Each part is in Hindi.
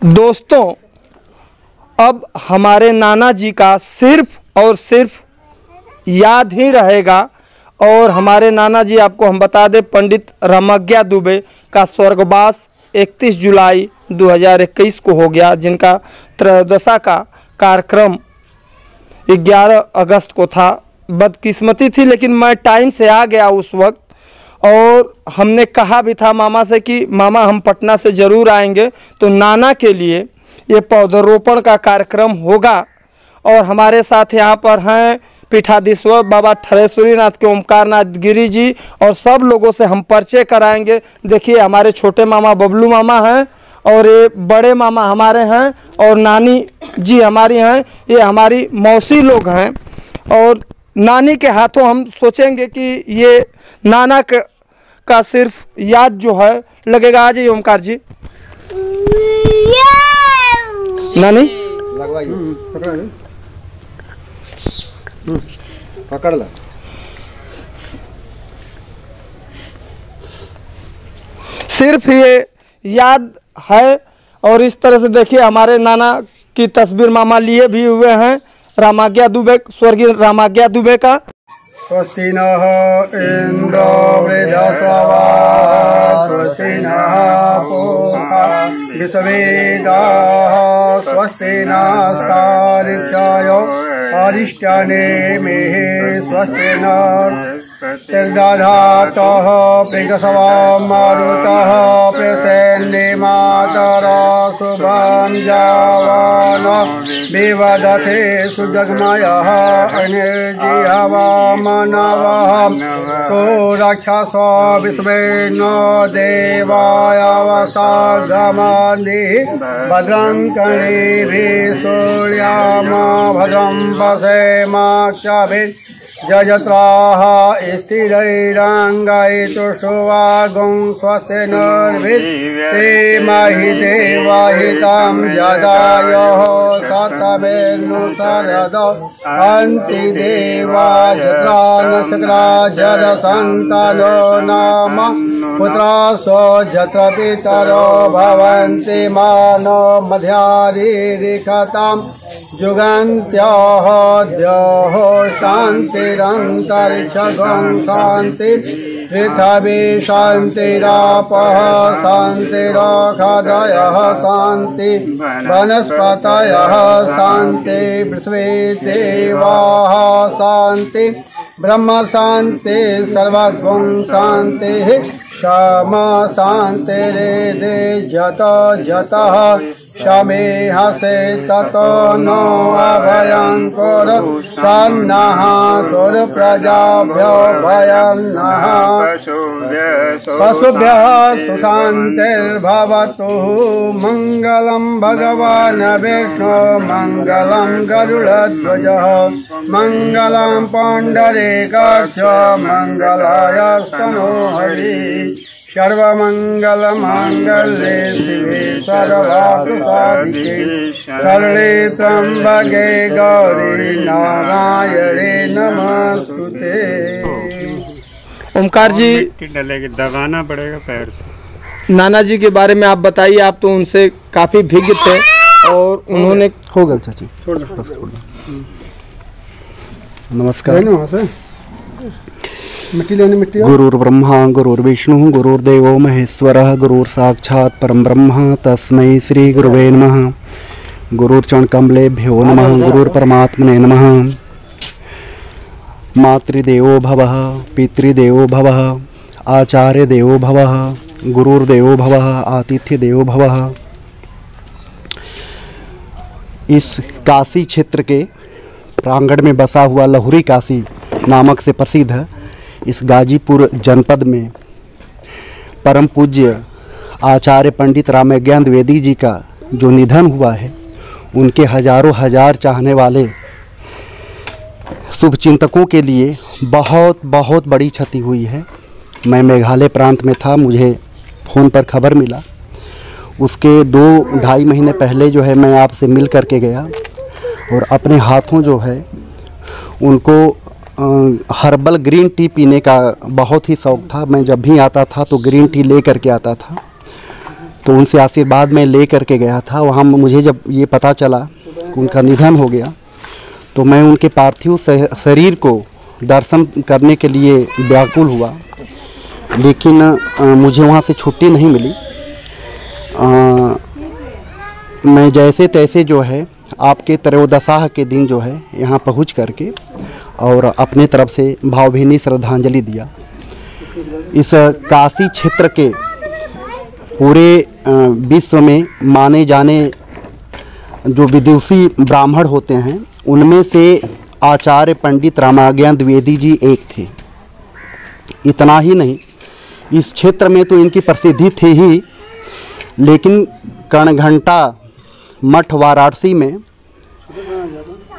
दोस्तों, अब हमारे नाना जी का सिर्फ और सिर्फ याद ही रहेगा। और हमारे नाना जी, आपको हम बता दें, पंडित रामज्ञा दुबे का स्वर्गवास 31 जुलाई 2021 को हो गया, जिनका त्रयोदशा का कार्यक्रम 11 अगस्त को था। बदकिस्मती थी, लेकिन मैं टाइम से आ गया उस वक्त। और हमने कहा भी था मामा से कि मामा हम पटना से ज़रूर आएंगे, तो नाना के लिए ये पौधरोपण का कार्यक्रम होगा। और हमारे साथ यहाँ पर हैं पीठाधीश्वर बाबा ठरेश्वरीनाथ के ओमकारनाथ गिरी जी, और सब लोगों से हम परिचय कराएंगे। देखिए, हमारे छोटे मामा बबलू मामा हैं, और ये बड़े मामा हमारे हैं, और नानी जी हमारी हैं, ये हमारी मौसी लोग हैं। और नानी के हाथों हम सोचेंगे कि ये नाना का सिर्फ याद जो है लगेगा। आ जाइए ओमकार जी। नानी पकड़ ला। सिर्फ ये याद है। और इस तरह से देखिए, हमारे नाना की तस्वीर मामा लिए भी हुए हैं, रामज्ञा दुबे, स्वर्गीय रामज्ञा दुबे का। स्वस्ति नः इंद्रो वृद्धस्रवा स्वस्ति नः पूषा विश्ववेदाः स्वस्ति नस्तारिक्षयो अरिष्टनेमिः स्वस्ति नः तिर्दधातः प्रेतसवां मारुतः प्रसेन्निमातरः शुभं जावानः विवदते सुजग्मयः अनिर्जिहवामनवः सुरक्षस विश्वेनो देवाय वसागमनि भद्रं कर्णेभिः सूर्याम भद्रं पश्येमाक्षभिः जयत्राः स्थिरैरङ्गैतुष्टुवागुं स्वस्ति नर्भिर्महि देवाहितं यदायोः सतमेनुसरद अन्ति देवा जत्रानशक्रा जरसन्तानो नाम पुत्रासो जत्र पितरो भवन्ति मानो मध्यारिरिखताम् जुगन्त्योः द्योः शान्तिरन्तरिक्षगं शान्ति पृथिवी शान्तिरापः शान्तिरोषधयः शान्ति वनस्पतयः शान्ति विश्वे देवाः शान्ति ब्रह्म शान्ति सर्वगुण शान्तिः क्षमा शान्तिरेदे जत जतः शमेहसे ततो नो अभयंकर सन्नः कुरु प्रजाभ्यो भयन्नः पशुभ्यः सुशान्तिर्भवतु मङ्गलं भगवान् विष्णु मङ्गलं गरुडध्वजः मङ्गलं पुण्डरीकाक्ष मङ्गलाय स्तनोहरि सर्वमङ्गलमाङ्गल्ये शिवे सर्वार्थसाधिके शरणे त्र्यम्बके गौरी नारायणे नमस्तुते। ओमकार जी, दबाना पड़ेगा पैर से। नाना जी के बारे में आप बताइए। आप तो उनसे काफ़ी भिज्ञ थे, और उन्होंने हो गया चाची। नमस्कार। गुरुर्ब्रह्मा गुरुर्विष्णु गुरुर्देवो महेश्वरः गुरुर्साक्षात् परम ब्रह्म तस्मै श्री गुरुवे नमः। गुरुर्चरणकमलेभ्यो नमः। गुरुर्परमात्मने नमः। मातृदेवो भवः पितृदेवो भवः आचार्य देवो भवः गुरुर्देवो भवः आतिथ्य देवो भवः। इस काशी क्षेत्र के प्रांगण में बसा हुआ लहुरी काशी नामक से प्रसिद्ध इस गाजीपुर जनपद में परम पूज्य आचार्य पंडित रामज्ञा द्विवेदी जी का जो निधन हुआ है, उनके हजारों हजार चाहने वाले शुभचिंतकों के लिए बहुत बहुत बड़ी क्षति हुई है। मैं मेघालय प्रांत में था, मुझे फ़ोन पर खबर मिला। उसके 2-2.5 महीने पहले जो है मैं आपसे मिल करके गया, और अपने हाथों जो है उनको हर्बल ग्रीन टी पीने का बहुत ही शौक़ था। मैं जब भी आता था तो ग्रीन टी ले करके आता था। तो उनसे आशीर्वाद मैं ले करके गया था। वहाँ मुझे जब ये पता चला कि उनका निधन हो गया तो मैं उनके पार्थिव शरीर को दर्शन करने के लिए व्याकुल हुआ, लेकिन मुझे वहाँ से छुट्टी नहीं मिली। मैं जैसे तैसे जो है आपके त्रयोदशाह के दिन जो है यहाँ पहुँच करके और अपने तरफ से भावभीनी श्रद्धांजलि दिया। इस काशी क्षेत्र के पूरे विश्व में माने जाने जो विदुषी ब्राह्मण होते हैं उनमें से आचार्य पंडित रामाज्ञा द्विवेदी जी एक थे। इतना ही नहीं, इस क्षेत्र में तो इनकी प्रसिद्धि थी ही, लेकिन कणघंटा मठ वाराणसी में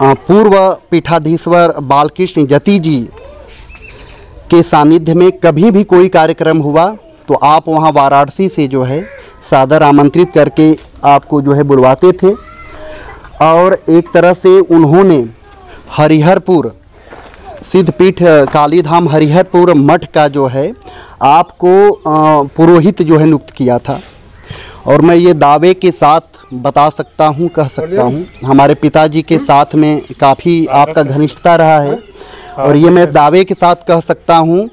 पूर्व पीठाधीश्वर बालकृष्ण जति जी के सानिध्य में कभी भी कोई कार्यक्रम हुआ तो आप वहां वाराणसी से जो है सादर आमंत्रित करके आपको जो है बुलवाते थे। और एक तरह से उन्होंने हरिहरपुर सिद्धपीठ कालीधाम हरिहरपुर मठ का जो है आपको पुरोहित जो है नियुक्त किया था। और मैं ये दावे के साथ बता सकता हूँ, कह सकता हूँ, हमारे पिताजी के साथ में काफ़ी आपका घनिष्ठता रहा है। और ये मैं दावे के साथ कह सकता हूँ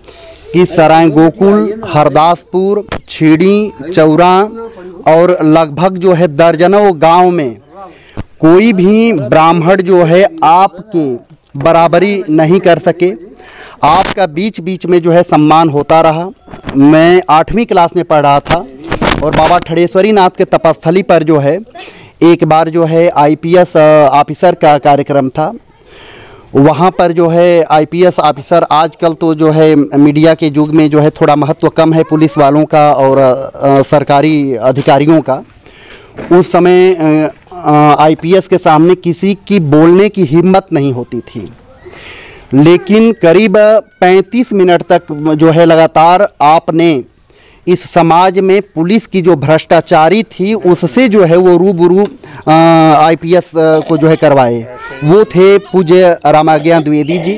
कि सराय गोकुल, हरदासपुर, छीड़ी, चौरा और लगभग जो है दर्जनों गांव में कोई भी ब्राह्मण जो है आपके बराबरी नहीं कर सके। आपका बीच बीच में जो है सम्मान होता रहा। मैं 8वीं क्लास में पढ़ रहा था और बाबा ठड़ेश्वरी नाथ के तपस्थली पर जो है एक बार जो है IPS ऑफिसर का कार्यक्रम था। वहाँ पर जो है IPS ऑफिसर, आजकल तो जो है मीडिया के युग में जो है थोड़ा महत्व कम है पुलिस वालों का और सरकारी अधिकारियों का। उस समय IPS के सामने किसी की बोलने की हिम्मत नहीं होती थी, लेकिन करीब 35 मिनट तक जो है लगातार आपने इस समाज में पुलिस की जो भ्रष्टाचारी थी उससे जो है वो रूबरू IPS को जो है करवाए। वो थे पूज्य रामाज्ञा द्विवेदी जी।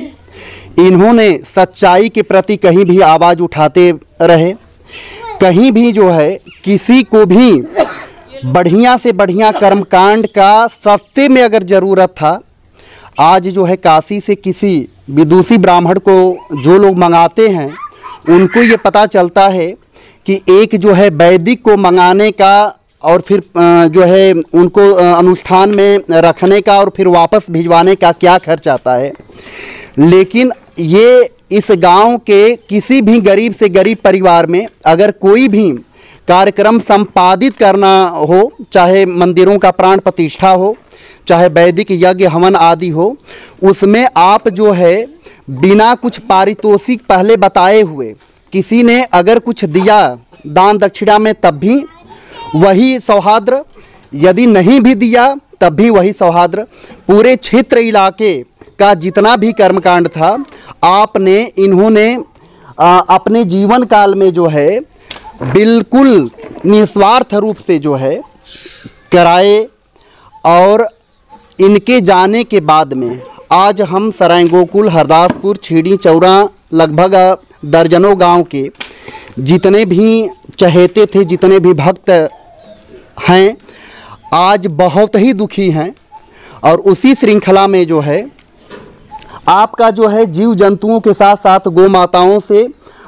इन्होंने सच्चाई के प्रति कहीं भी आवाज़ उठाते रहे। कहीं भी जो है किसी को भी बढ़िया से बढ़िया कर्मकांड का सस्ते में अगर ज़रूरत था, आज जो है काशी से किसी विदुषी ब्राह्मण को जो लोग मंगाते हैं उनको ये पता चलता है कि एक जो है वैदिक को मंगाने का और फिर जो है उनको अनुष्ठान में रखने का और फिर वापस भिजवाने का क्या खर्च आता है। लेकिन ये इस गांव के किसी भी गरीब से गरीब परिवार में अगर कोई भी कार्यक्रम संपादित करना हो, चाहे मंदिरों का प्राण प्रतिष्ठा हो, चाहे वैदिक यज्ञ हवन आदि हो, उसमें आप जो है बिना कुछ पारितोषिक पहले बताए हुए किसी ने अगर कुछ दिया दान दक्षिणा में तब भी वही सौहार्द, यदि नहीं भी दिया तब भी वही सौहार्द। पूरे क्षेत्र इलाके का जितना भी कर्मकांड था आपने इन्होंने अपने जीवन काल में जो है बिल्कुल निस्वार्थ रूप से जो है कराए। और इनके जाने के बाद में आज हम सराय गोकुल, हरदासपुर, छीड़ी, चौरा लगभग दर्जनों गांव के जितने भी चहेते थे, जितने भी भक्त हैं, आज बहुत ही दुखी हैं। और उसी श्रृंखला में जो है आपका जो है जीव जंतुओं के साथ साथ गौ माताओं से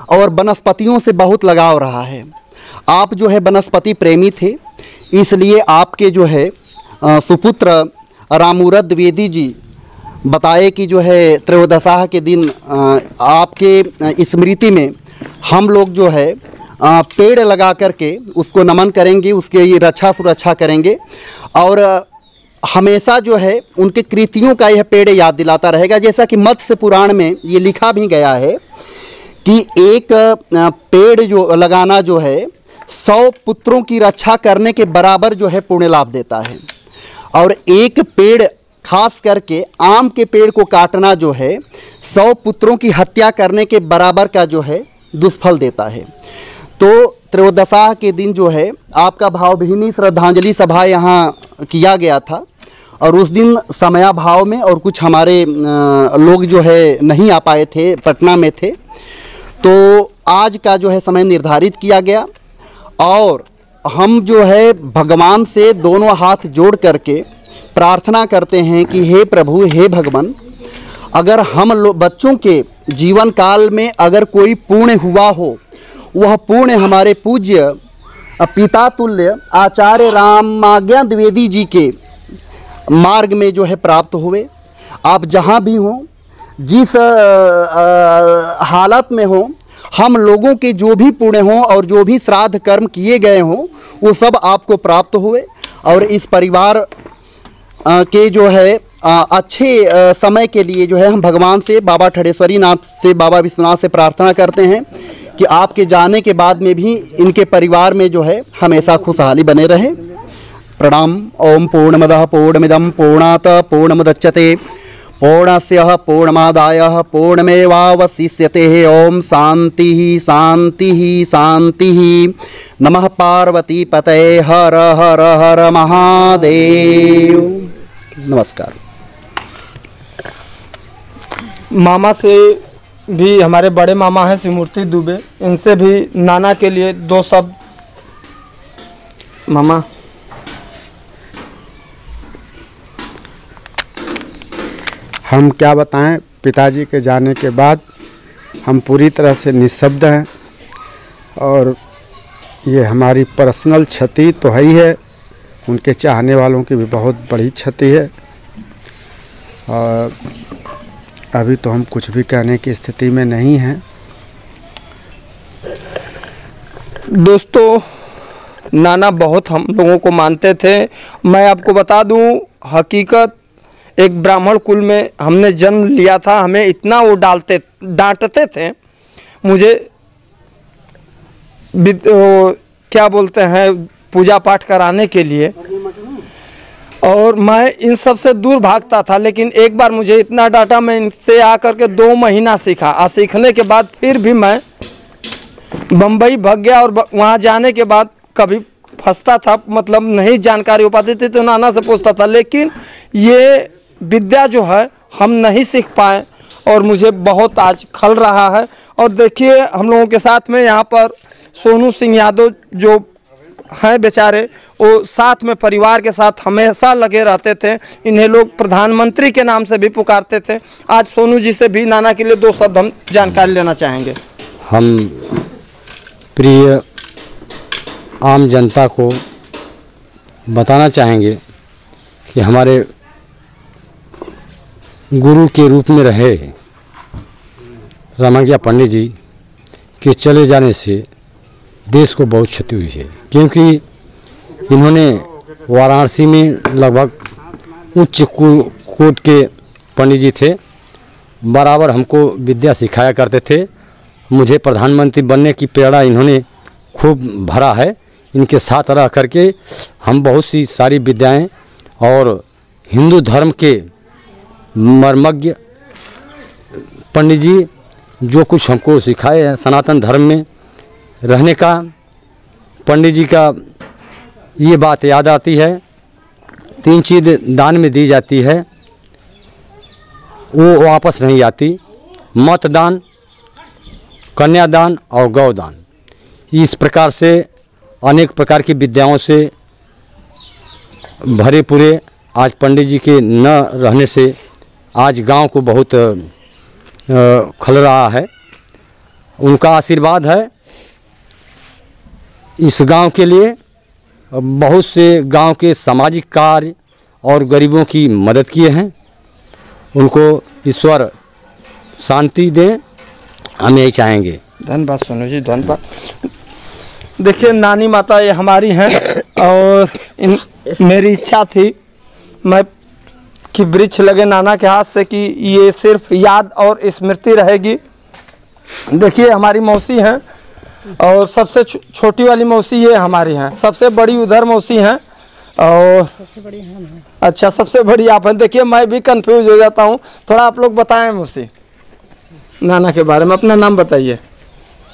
और वनस्पतियों से बहुत लगाव रहा है। आप जो है वनस्पति प्रेमी थे, इसलिए आपके जो है सुपुत्र रामूरत द्विवेदी जी बताए कि जो है त्रयोदशाह के दिन आपके स्मृति में हम लोग जो है पेड़ लगा करके उसको नमन करेंगे, उसके रक्षा सुरक्षा करेंगे और हमेशा जो है उनके कृतियों का यह पेड़ याद दिलाता रहेगा। जैसा कि मत्स्य पुराण में ये लिखा भी गया है कि एक पेड़ जो लगाना जो है 100 पुत्रों की रक्षा करने के बराबर जो है पुण्य लाभ देता है। और एक पेड़ खास करके आम के पेड़ को काटना जो है 100 पुत्रों की हत्या करने के बराबर का जो है दुष्फल देता है। तो त्रयोदशाह के दिन जो है आपका भावभीनी श्रद्धांजलि सभा यहाँ किया गया था और उस दिन समयाभाव में और कुछ हमारे लोग जो है नहीं आ पाए थे, पटना में थे, तो आज का जो है समय निर्धारित किया गया और हम जो है भगवान से दोनों हाथ जोड़ करके प्रार्थना करते हैं कि हे प्रभु, हे भगवान, अगर हम बच्चों के जीवन काल में अगर कोई पुण्य हुआ हो, वह पुण्य हमारे पूज्य पिता तुल्य आचार्य रामाज्ञा द्विवेदी जी के मार्ग में जो है प्राप्त हुए। आप जहाँ भी हों, जिस हालत में हों, हम लोगों के जो भी पुण्य हों और जो भी श्राद्ध कर्म किए गए हों, वो सब आपको प्राप्त हुए। और इस परिवार के जो है अच्छे समय के लिए जो है हम भगवान से, बाबा ठड़ेश्वरी नाथ से, बाबा विश्वनाथ से प्रार्थना करते हैं कि आपके जाने के बाद में भी इनके परिवार में जो है हमेशा खुशहाली बने रहे। प्रणाम। ओम पूर्णमदः पूर्णमिदं पूर्णात् पूर्णमुदच्यते पूर्णस्य पूर्णमादाय पूर्णमेवावशिष्यते। ओम शांति शांति शांति। नमः पार्वती पतये। हर हर हर महादेव। नमस्कार। मामा से भी, हमारे बड़े मामा हैं शिवमूर्ति दुबे, इनसे भी नाना के लिए दो शब्द। मामा, हम क्या बताएं, पिताजी के जाने के बाद हम पूरी तरह से निःशब्द हैं। और ये हमारी पर्सनल क्षति तो है ही है, उनके चाहने वालों की भी बहुत बड़ी क्षति है। और अभी तो हम कुछ भी कहने की स्थिति में नहीं हैं। दोस्तों, नाना बहुत हम लोगों को मानते थे। मैं आपको बता दूं, हकीकत एक ब्राह्मण कुल में हमने जन्म लिया था। हमें इतना वो डांटते थे, मुझे क्या बोलते हैं, पूजा पाठ कराने के लिए, और मैं इन सब से दूर भागता था। लेकिन एक बार मुझे इतना डांटा, मैं इनसे आकर के 2 महीना सीखा। और सीखने के बाद फिर भी मैं बम्बई भाग गया। और वहाँ जाने के बाद कभी फंसता था, मतलब नहीं जानकारी हो पाती थी तो नाना से पूछता था। लेकिन ये विद्या जो है हम नहीं सीख पाए और मुझे बहुत आज खल रहा है। और देखिए, हम लोगों के साथ में यहाँ पर सोनू सिंह यादव जो हैं बेचारे, वो साथ में परिवार के साथ हमेशा लगे रहते थे। इन्हें लोग प्रधानमंत्री के नाम से भी पुकारते थे। आज सोनू जी से भी नाना के लिए 2 शब्द हम जानकारी लेना चाहेंगे। हम प्रिय आम जनता को बताना चाहेंगे कि हमारे गुरु के रूप में रहे रामाज्ञा पंडित जी के चले जाने से देश को बहुत क्षति हुई है। क्योंकि इन्होंने वाराणसी में लगभग उच्च कोट के पंडित जी थे, बराबर हमको विद्या सिखाया करते थे। मुझे प्रधानमंत्री बनने की प्रेरणा इन्होंने खूब भरा है। इनके साथ रह करके हम बहुत सी सारी विद्याएं और हिंदू धर्म के मर्मज्ञ पंडित जी जो कुछ हमको सिखाए हैं सनातन धर्म में रहने का, पंडित जी का ये बात याद आती है। 3 चीज़ दान में दी जाती है, वो वापस नहीं आती। मतदान, कन्यादान और गौदान। इस प्रकार से अनेक प्रकार की विद्याओं से भरे पूरे आज पंडित जी के न रहने से आज गांव को बहुत खल रहा है। उनका आशीर्वाद है इस गांव के लिए। बहुत से गांव के सामाजिक कार्य और गरीबों की मदद किए हैं। उनको ईश्वर शांति दें, हम यही चाहेंगे। धन्यवाद सोनू जी, धन्यवाद। देखिए, नानी माता ये हमारी हैं और मेरी इच्छा थी मैं कि वृक्ष लगे नाना के हाथ से कि ये सिर्फ याद और स्मृति रहेगी। देखिए, हमारी मौसी हैं और सबसे छोटी वाली मौसी ये हमारी हैं, सबसे बड़ी उधर मौसी हैं और सबसे बड़ी हम हैं। अच्छा, सबसे बड़ी आप हैं। देखिए, मैं भी कंफ्यूज हो जाता हूँ। थोड़ा आप लोग बताएं मौसी नाना के बारे में। अपना नाम बताइए।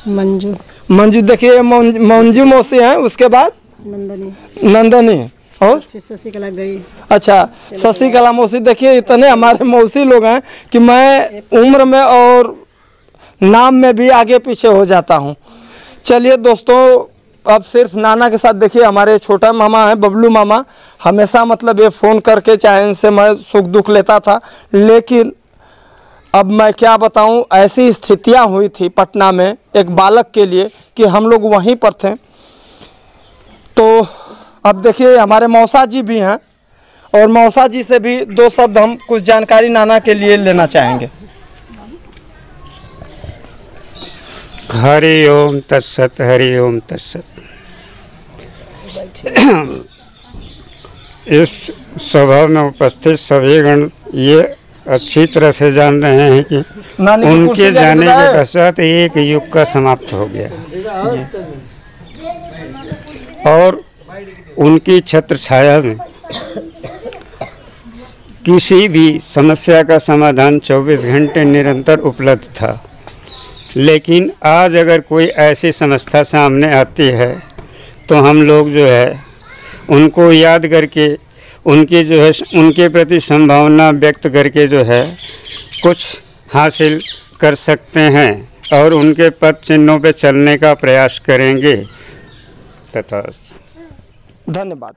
मंजू। मंजू। देखिए, मंजू मौसी हैं, उसके बाद नंदनी और फिर शशिकला गई। अच्छा, शशिकला मौसी। देखिए, इतने हमारे मौसी लोग हैं कि मैं उम्र में और नाम में भी आगे पीछे हो जाता हूँ। चलिए दोस्तों, अब सिर्फ नाना के साथ देखिए हमारे छोटा मामा है बबलू मामा, हमेशा मतलब ये फ़ोन करके चाहे इनसे मैं सुख दुख लेता था, लेकिन अब मैं क्या बताऊं, ऐसी स्थितियां हुई थी पटना में एक बालक के लिए कि हम लोग वहीं पर थे। तो अब देखिए हमारे मौसा जी भी हैं और मौसा जी से भी दो शब्द हम कुछ जानकारी नाना के लिए लेना चाहेंगे। हरि ओम तत्सत, हरि ओम तत्सत। इस सभा में उपस्थित सभी गण ये अच्छी तरह से जान रहे हैं कि उनके जाने के पश्चात एक युग का समाप्त हो गया और उनकी छत्र छाया में किसी भी समस्या का समाधान 24 घंटे निरंतर उपलब्ध था। लेकिन आज अगर कोई ऐसी समस्या सामने आती है तो हम लोग जो है उनको याद करके उनकी जो है उनके प्रति संभावना व्यक्त करके जो है कुछ हासिल कर सकते हैं और उनके पद चिन्हों पे चलने का प्रयास करेंगे। तथा धन्यवाद।